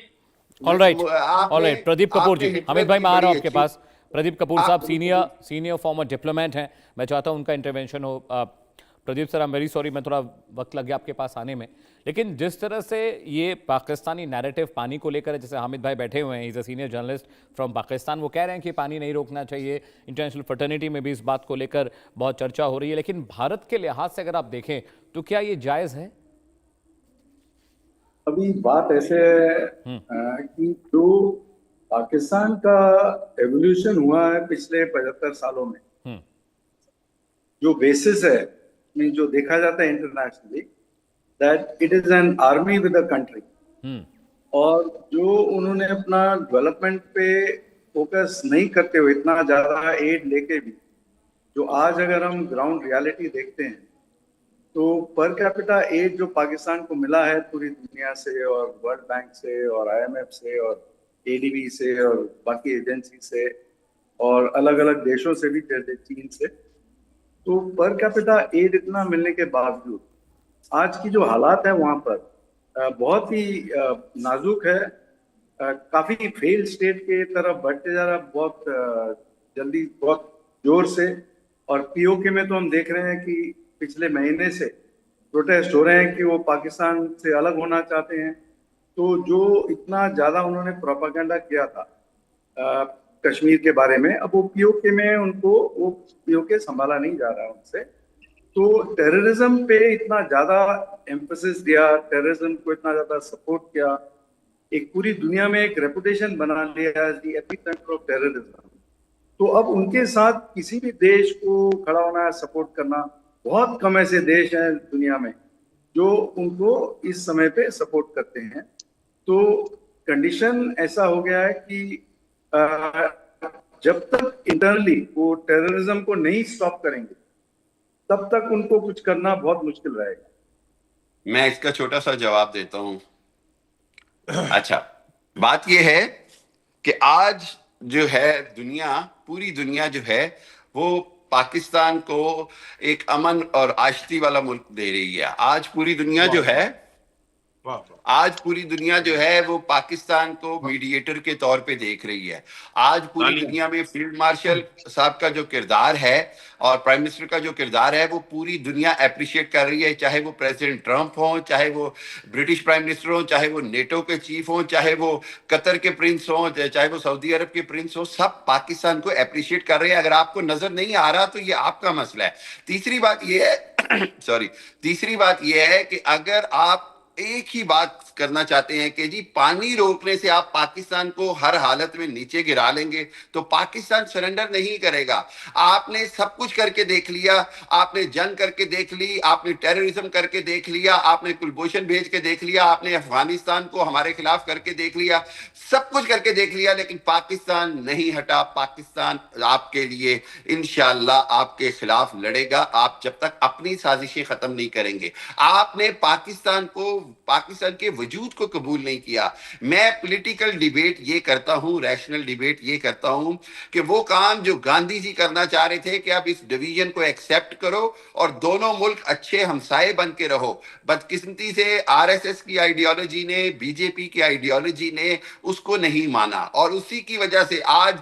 ऑल राइट प्रदीप कपूर जी, अमित भाई मैं आ रहा हूँ आपके पास। प्रदीप कपूर साहब सीनियर फॉर्मर डिप्लोमेट हैं, मैं चाहता हूँ उनका इंटरवेंशन हो। Pradeep sir I am very sorry, मैं थोड़ा वक्त लग गया आपके पास आने में, लेकिन जिस तरह से ये पाकिस्तानी नैरेटिव पानी को लेकर है, जैसे हामिद भाई बैठे हुए हैं, is a senior journalist from Pakistan, वो कह रहे हैं कि पानी नहीं रोकना चाहिए। इंटरनेशनल फ्रेटर्निटी में भी इस बात को लेकर बहुत चर्चा हो रही है, लेकिन भारत के लिहाज से अगर आप देखें तो क्या ये जायज़ है? अभी बात ऐसे है कि जो पाकिस्तान का एवोल्यूशन हुआ है पिछले 75 सालों में, जो बेसिस है में जो देखा जाता है internationally, that it is an army with a country. और जो उन्होंने अपना डेवलपमेंट पे फोकस नहीं करते हुए इतना ज्यादा एड लेके भी, जो आज अगर हम ग्राउंड रियलिटी देखते हैं तो पर कैपिटा एड जो पाकिस्तान को मिला है पूरी दुनिया से और वर्ल्ड बैंक से और आईएमएफ से और एडीबी से और बाकी एजेंसी से और अलग अलग देशों से भी, जैसे चीन से, तो पर कैपिटा एड इतना मिलने के बावजूद आज की जो हालात है वहां पर बहुत ही नाजुक है। काफी फेल स्टेट के तरफ बढ़ते जा रहा है बहुत जल्दी, बहुत जोर से। और पीओके में तो हम देख रहे हैं कि पिछले महीने से प्रोटेस्ट हो रहे हैं कि वो पाकिस्तान से अलग होना चाहते हैं। तो जो इतना ज्यादा उन्होंने प्रोपागेंडा किया था कश्मीर के बारे में, अब वो पीओके में उनको वो पीओके संभाला नहीं जा रहा उनसे। तो टेररिज्म पे इतना ज्यादा एम्फेसिस दिया, टेररिज्म को इतना ज्यादा सपोर्ट किया, एक पूरी दुनिया में एक रेपुटेशन बना लिया as the epicentre of terrorism. तो अब उनके साथ किसी भी देश को खड़ा होना है, सपोर्ट करना, बहुत कम ऐसे देश हैं दुनिया में जो उनको इस समय पे सपोर्ट करते हैं। तो कंडीशन ऐसा हो गया है कि जब तक इंटरनली वो टेररिज्म को नहीं स्टॉप करेंगे तब तक उनको कुछ करना बहुत मुश्किल रहेगा। मैं इसका छोटा सा जवाब देता हूं। अच्छा, बात यह है कि आज जो है दुनिया, पूरी दुनिया जो है वो पाकिस्तान को एक अमन और आश्ती वाला मुल्क दे रही है। आज पूरी दुनिया जो है, आज पूरी दुनिया जो है वो पाकिस्तान को मीडिएटर के तौर पे देख रही है। आज पूरी दुनिया में फील्ड मार्शल साहब का जो किरदार है और प्राइम मिनिस्टर का जो किरदार है वो पूरी दुनिया अप्रिशिएट कर रही है। चाहे वो प्रेसिडेंट ट्रंप हो, चाहे वो ब्रिटिश प्राइम मिनिस्टर हो, चाहे वो नेटो के चीफ हो, चाहे वो कतर के प्रिंस हो, चाहे वो सऊदी अरब के प्रिंस हो, सब पाकिस्तान को अप्रिशिएट कर रहे हैं। अगर आपको नजर नहीं आ रहा तो ये आपका मसला है। तीसरी बात ये है तीसरी बात ये है कि अगर आप एक ही बात करना चाहते हैं कि जी पानी रोकने से आप पाकिस्तान को हर हालत में नीचे गिरा लेंगे, तो पाकिस्तान सरेंडर नहीं करेगा। आपने सब कुछ करके देख लिया, आपने जंग करके देख ली, आपने टेररिज्म करके देख लिया, आपने कुलभूषण भेज के देख लिया, आपने अफगानिस्तान को हमारे खिलाफ करके देख लिया, सब कुछ करके देख लिया, लेकिन पाकिस्तान नहीं हटा। पाकिस्तान आपके लिए इंशाअल्लाह आपके खिलाफ लड़ेगा, आप जब तक अपनी साजिशें खत्म नहीं करेंगे। आपने पाकिस्तान के वजूद को कबूल नहीं किया। मैं पॉलिटिकल डिबेट ये करता हूं, रैशनल डिबेट ये करता हूं कि वो काम जो गांधी जी करना चाह रहे थे कि आप इस डिवीजन को एक्सेप्ट करो और दोनों मुल्क अच्छे हमसाए बन के रहो, बदकिस्मती से आरएसएस की आइडियोलॉजी ने, बीजेपी की आइडियोलॉजी ने उसको नहीं माना और उसी की वजह से आज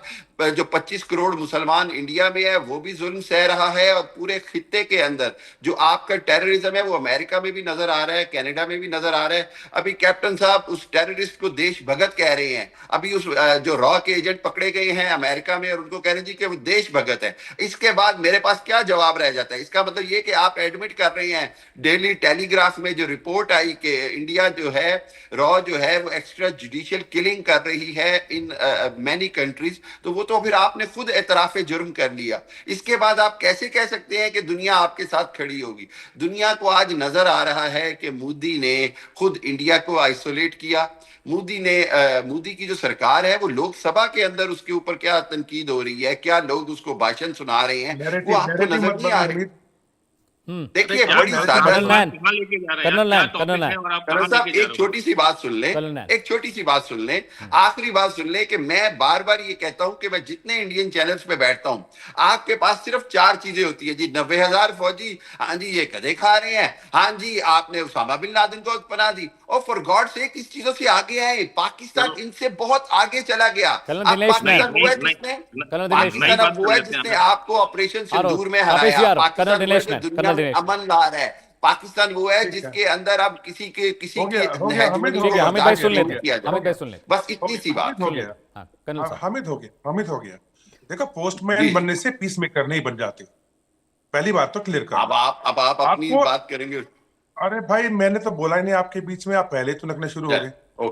जो 25 करोड़ मुसलमान इंडिया में है वो भी जुल्म सह रहा है और पूरे खित्ते के अंदर जो आपका टेररिज्म है वो अमेरिका में भी नजर आ रहा है, कनाडा में भी नजर आ रहा है। अभी कैप्टन साहब उस टेररिस्ट को देशभगत कह रहे हैं। अभी उस जो रॉ के एजेंट पकड़े गए हैं अमेरिका में और उनको कह रहे हैं जी कि वो देशभगत है। इसके बाद मेरे पास क्या जवाब रह जाता है? इसका मतलब ये कि आप एडमिट कर रहे हैं, डेली टेलीग्राफ में जो रिपोर्ट आई कि इंडिया जो है रॉ जो है वो एक्स्ट्रा जुडिशियल किलिंग कर रही है इन मैनी कंट्रीज, तो वो तो फिर आपने खुद एतराफे जुर्म कर लिया। इसके बाद आप कैसे कह सकते हैं कि दुनिया आपके साथ खड़ी होगी? दुनिया को आज नजर आ रहा है कि मोदी ने खुद इंडिया को आइसोलेट किया। मोदी की जो सरकार है वो लोकसभा के अंदर उसके ऊपर क्या तनकीद हो रही है, क्या लोग उसको भाषण सुना रहे हैं, वो आपको नजर नहीं आ रही। देखिए बड़ी कर्नल साहब एक छोटी सी बात सुन लें, आखिरी बात सुन लें कि मैं बार बार ये कहता हूं कि मैं जितने इंडियन चैनल्स पे बैठता हूं आपके पास सिर्फ 4 चीजें होती है जी। 90,000 फौजी, हाँ जी ये गधे खा रहे हैं, हाँ जी आपने उसामा बिन लादेन को पनाह दी, और फॉर गॉड सेक इस चीजों से आगे आए। पाकिस्तान इनसे बहुत आगे चला गया। पाकिस्तान वो है जिसने आपको ऑपरेशन सिंदूर में हराया। पाकिस्तान अमन ला रहा है। पाकिस्तान वो है जिसके अंदर अब किसी के बस इतनी सी बात हो गया। हामिद हो गया। देखो पोस्टमैन बनने से पीस मेकर नहीं बन जाते, पहली बात तो क्लियर कर। अब आप अपनी बात करेंगे। अरे भाई मैंने तो बोला ही नहीं आपके बीच में, आप पहले तो लगने शुरू हो गए।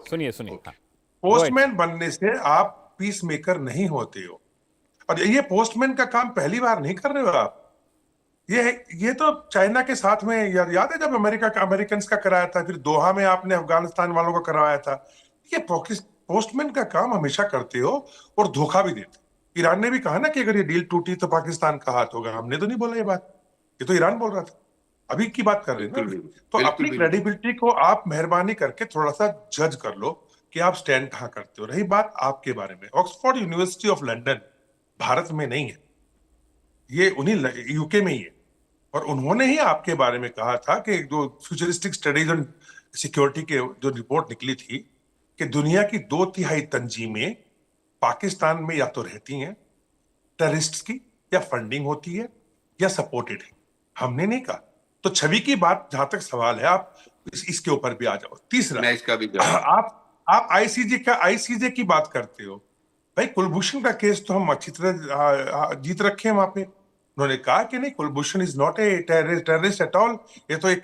सुनिए पोस्टमैन बनने से आप पीस मेकर नहीं होते हो, और ये पोस्टमैन का काम पहली बार नहीं कर रहे हो आप। ये तो चाइना के साथ में याद है जब अमेरिकन का कराया था, फिर दोहा में आपने अफगानिस्तान वालों का करवाया था। ये पोस्टमैन का काम हमेशा करते हो और धोखा भी देते। ईरान ने भी कहा ना कि अगर ये डील टूटी तो पाकिस्तान का हाथ होगा। हमने तो नहीं बोला ये बात, ये तो ईरान बोल रहा था। अभी की बात कर रहे हैं ना। तो अपनी क्रेडिबिलिटी को आप मेहरबानी करके थोड़ा सा जज कर लो कि आप स्टैंड कहां करते हो। रही बात आपके बारे में, Oxford university of London Bharat में नहीं है, ये उन्हीं यूके में ही है। और उन्होंने ही आपके बारे में कहा था कि जो फ्यूचरिस्टिक स्टडीज ऑन सिक्योरिटी के जो रिपोर्ट निकली थी कि दुनिया की 2/3 तंजीमें पाकिस्तान में या तो रहती हैं, टेररिस्ट की या फंडिंग होती है या सपोर्टेड है। हमने नहीं कहा। तो छवि की बात जहां तक सवाल है, आप इसके ऊपर भी आ जाओ। तीसरा, मैं इसका भी आप आईसीजे की बात करते हो। भाई कुलभूषण का केस तो हम अच्छी तरह जीत रखे हैं वहां पे। उन्होंने कहा कि नहीं, Kulbhushan is not a terrorist at all, ये तो एक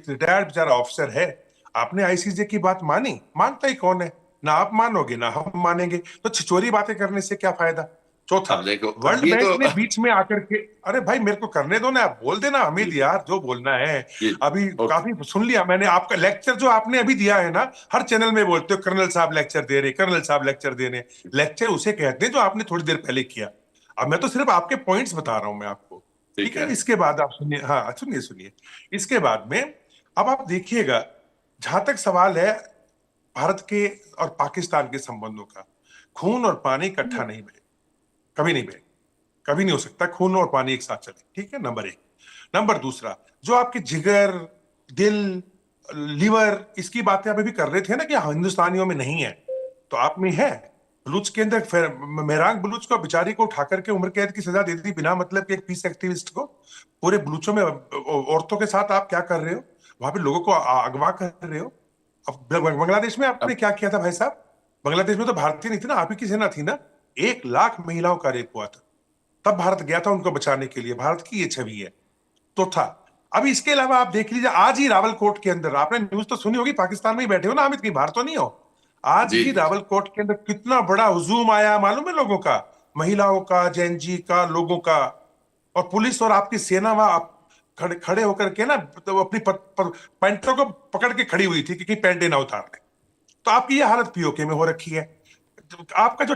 रिटायर्ड बेचारा ऑफिसर है। आपने आईसीजे की बात मानी? मानता ही कौन है? ना आप मानोगे ना हम मानेंगे, तो छिचोरी बातें करने से क्या फायदा। चौथा, वर्ल्ड बैंक ने बीच में आकर के, अरे भाई मेरे को करने दो ना, आप बोल देना हमीद यार जो बोलना है। अभी काफी सुन लिया मैंने आपका लेक्चर जो आपने अभी दिया है ना, हर चैनल में बोलते हो कर्नल साहब लेक्चर दे रहे, कर्नल साहब लेक्चर दे रहे। लेक्चर उसे कहते हैं जो आपने थोड़ी देर पहले किया। अब मैं तो सिर्फ आपके पॉइंट्स बता रहा हूं मैं आपको, ठीक है। इसके बाद आप सुनिए, हाँ सुनिए। इसके बाद में अब आप देखिएगा, जहां तक सवाल है भारत के और पाकिस्तान के संबंधों का, खून और पानी इकट्ठा नहीं बहे, कभी नहीं बहे, कभी नहीं हो सकता खून और पानी एक साथ चले, ठीक है। नंबर 1। नंबर दूसरा, जो आपके जिगर, दिल, लीवर, इसकी बातें आप अभी कर रहे थे ना कि हिंदुस्तानियों में नहीं है, तो आप में है। बलूच के अंदर मेहरांग बलूच को, बेचारी को उठा करके उम्र कैद की सजा दे दी बिना मतलब के एक पीस एक्टिविस्ट को। पूरे बलूचों में औरतों के साथ आप क्या कर रहे हो? वहां पे लोगों को अगवा कर रहे हो। अब बांग्लादेश में आपने क्या किया था भाई साहब? बांग्लादेश में तो भारतीय नहीं थी ना, आप ही की सेना थी ना। 1 लाख महिलाओं का रेप हुआ था, तब भारत गया था उनको बचाने के लिए। भारत की ये छवि है तो था। अब इसके अलावा आप देख लीजिए, आज ही रावलकोट के अंदर, आपने न्यूज तो सुनी होगी, पाकिस्तान में ही बैठे हो ना हामिद, कहीं बाहर तो नहीं हो। आज ही रावलकोट के अंदर कितना बड़ा हुजूम आया मालूम है लोगों का, महिलाओं का, जैन जी का, लोगों का। और पुलिस और आपकी सेना वहां खड़े होकर के ना, तो अपनी पैंटों को पकड़ के खड़ी हुई थी कि पैंटे ना उतार दे। तो आपकी ये हालत पीओके में हो रखी है। आपका जो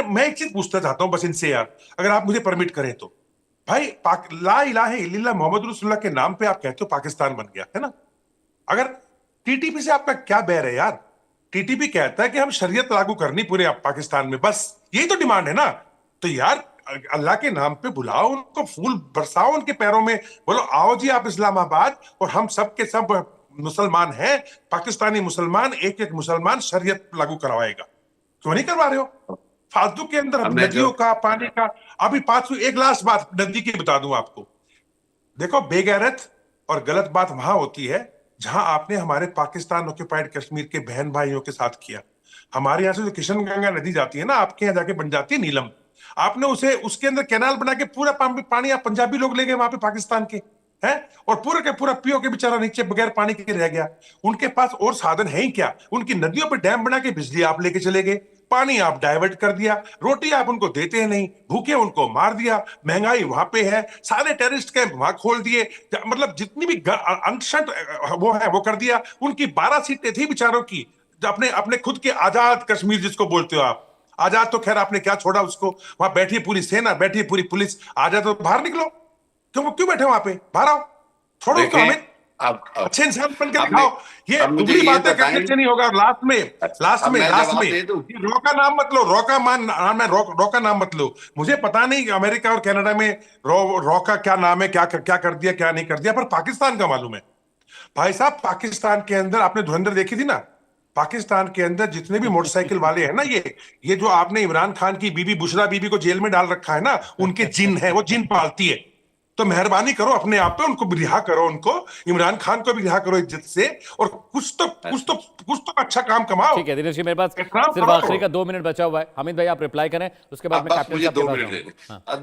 मैं एक चीज पूछना चाहता हूं बस इनसे यार, अगर आप मुझे परमिट करें तो। भाई ला इलाहा इल्लल्लाह मोहम्मद रसूलुल्लाह के नाम पे आप कहते हो पाकिस्तान बन गया है ना। अगर टीटीपी से आपका क्या बैर है यार? टीटीपी कहता है कि हम शरीयत लागू करनी पूरे पाकिस्तान में, बस यही तो डिमांड है ना। तो यार अल्लाह के नाम पे बुलाओ उनको, फूल बरसाओ उनके पैरों में, बोलो आओ जी आप इस्लामाबाद, और हम सब के सब मुसलमान हैं, पाकिस्तानी मुसलमान, एक एक मुसलमान शरीयत लागू करवाएगा। क्यों नहीं करवा रहे हो? फालतू के अंदर नदियों का, पानी का। अभी 500 एक लास्ट बात नदी की बता दूं आपको। देखो, बेगैरत और गलत बात वहां होती है जहां आपने हमारे पाकिस्तान ऑक्युपाइड कश्मीर के बहन भाइयों के साथ किया। हमारे यहां से जो किशन गंगा नदी जाती है ना, आपके यहां जाके बन जाती है नीलम। आपने उसे, उसके अंदर कैनाल बना के पूरा पानी आप पंजाबी लोग ले गए वहां पे पाकिस्तान के हैं, और पूरा के पूरा पियो के बेचारा नीचे बगैर पानी के रह गया। उनके पास और साधन है ही क्या? उनकी नदियों पर डैम बना के बिजली आप लेके चले गए, पानी आप डाइवर्ट कर दिया, रोटी आप उनको देते हैं नहीं, भूखे उनको मार दिया, महंगाई वहां पे है, सारे टेररिस्ट कैंप वहां खोल दिए, मतलब जितनी भी अनशन वो है वो कर दिया। उनकी 12 सीटें थी बेचारों की, अपने अपने खुद के आजाद कश्मीर जिसको बोलते हो आप। आजाद तो खैर आपने क्या छोड़ा उसको, वहां बैठी पूरी सेना, बैठी पूरी पुलिस। आजाद तो बाहर निकलो, क्यों बैठे वहां पे? बाहर आओ, छोड़ो तो हमें, अच्छे इंसान बन के दिखाओ। ये उगली बातें करने से नहीं होगा। लास्ट में रॉ का नाम मत लो, रॉ का नाम मत लो। मुझे पता नहीं अमेरिका और कनाडा में रॉ का क्या नाम है, क्या कर दिया क्या नहीं कर दिया, पर पाकिस्तान का मालूम है। भाई साहब, पाकिस्तान के अंदर आपने धुरंधर देखी थी ना, पाकिस्तान के अंदर जितने भी मोटरसाइकिल वाले हैं ना, ये जो आपने इमरान खान की बीबी बुशरा बीबी को जेल में डाल रखा है ना, उनके जिन है, वो जिन पालती है। तो मेहरबानी करो अपने आप पे, उनको भी रिहा करो, उनको इमरान खान को भी रिहा करो इज्जत से, और कुछ तो अच्छा काम कमाओ। ठीक है दिनेश जी, मेरे पास सिर्फ आखिरी का 2 मिनट बचा हुआ है। हामिद भाई आप रिप्लाई करें, उसके बाद मैं मुझे 2 मिनट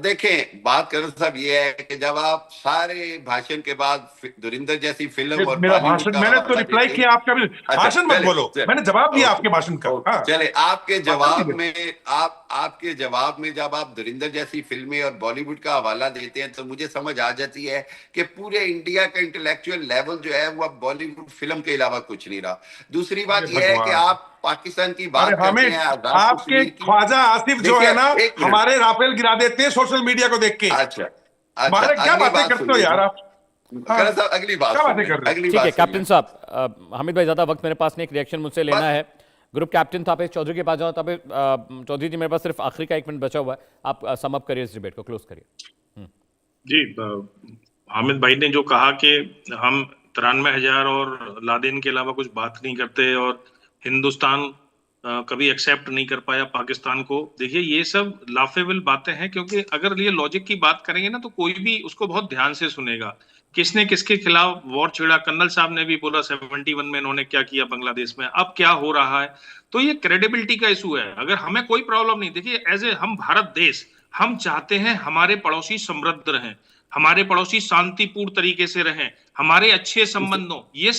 देखें। बात करें साहब, ये है कि जब आप सारे भाषण के बाद धुरिंदर जैसी फिल्म और मेरा भाषण, मैंने तो रिप्लाई किया, आपका भाषण मत बोलो, मैंने जवाब दिया आपके भाषण का। चले, आपके जवाब में आपके जवाब में जब आप धुरिंदर जैसी फिल्में और बॉलीवुड का हवाला देते हैं तो मुझे समझ आ जाती है कि पूरे इंडिया का इंटेलेक्चुअल लेवल जो है वो अब बॉलीवुड फिल्म के अलावा कुछ नहीं रहा। दूसरी बात यह है कि आप पाकिस्तान की बात अरे करते हमें हैं, आजाद आपके कश्मीर की। ख्वाजा आसिफ जो देखिए, है ना, एक मिनट। हमारे राफेल गिरा देते हैं सोशल मीडिया को देख के। अच्छा हमारे क्या अगली बातें बात करते हो सुनिए यार जी। आप? हाँ, खैर साहब अगली बात क्या बातें सुनिए, कर रहे हो? अगली ठीक है बात कैप्टन सुनिए। साहब, हामिद भाई ज्यादा वक्त मेरे पास नहीं, एक रिएक्शन मुझसे लेना है। ग्रुप कैप्टन तापेश चौधरी के पास जाओ। तापेश चौधरी जी, मेरे पास सिर्फ आखिरी का 1 मिनट बचा हुआ है, आप सम अप करिए, इस डिबेट को क्लोज करिए। जी, हामिद भाई ने जो कहा कि हम 93,000 और लादेन के अलावा कुछ बात नहीं करते और हिंदुस्तान कभी एक्सेप्ट नहीं कर पाया पाकिस्तान को, देखिए ये सब लाफेबल बातें हैं, क्योंकि अगर ये लॉजिक की बात करेंगे ना तो कोई भी उसको बहुत ध्यान से सुनेगा। किसने किसके खिलाफ वॉर छेड़ा, कर्नल साहब ने भी बोला 71 में इन्होंने क्या किया बांग्लादेश में, अब क्या हो रहा है। तो ये क्रेडिबिलिटी का इशू है। अगर हमें कोई प्रॉब्लम नहीं, देखिए एज ए हम भारत देश, हम चाहते हैं हमारे पड़ोसी समृद्ध रहें, हमारे पड़ोसी शांतिपूर्ण तरीके से रहें, हमारे अच्छे संबंध हो। ये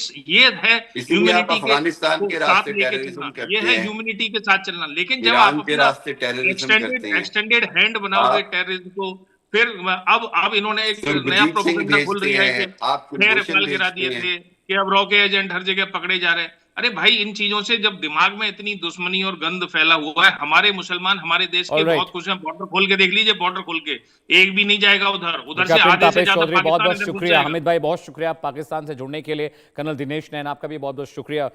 है इसीलिए आप ह्यूमैनिटी अफगानिस्तान के साथ रास्ते लेके टेररिज्म चलना, करते ये है हैं, ह्यूमैनिटी के साथ चलना। लेकिन जब ईरान आप के अपना रास्ते टेररिज्म करते हैं, एक्सटेंडेड हैंड बनाओगे आप टेररिज्म को, फिर अब इन्होंने एक नया सुरजीत सिंह प्रोपेगेंडा खोल भेजते दिया है हैं, कि आप छह कुलभूषण रफाल गिरा दिए भेजते हैं। थे कि अब रॉके एजेंट हर जगह पकड़े जा रहे हैं। अरे भाई, इन चीजों से जब दिमाग में इतनी दुश्मनी और गंद फैला हुआ है, हमारे मुसलमान हमारे देश के बहुत खुश हैं, बॉर्डर खोल के देख लीजिए, बॉर्डर खोल के एक भी नहीं जाएगा उधर से कैप्टन आधे से तापेश ज्यादा चौधरी बहुत बहुत पाकिस्तान शुक्रिया। हामिद भाई बहुत शुक्रिया पाकिस्तान से जुड़ने के लिए। कर्नल दिनेश नैन आपका भी बहुत बहुत शुक्रिया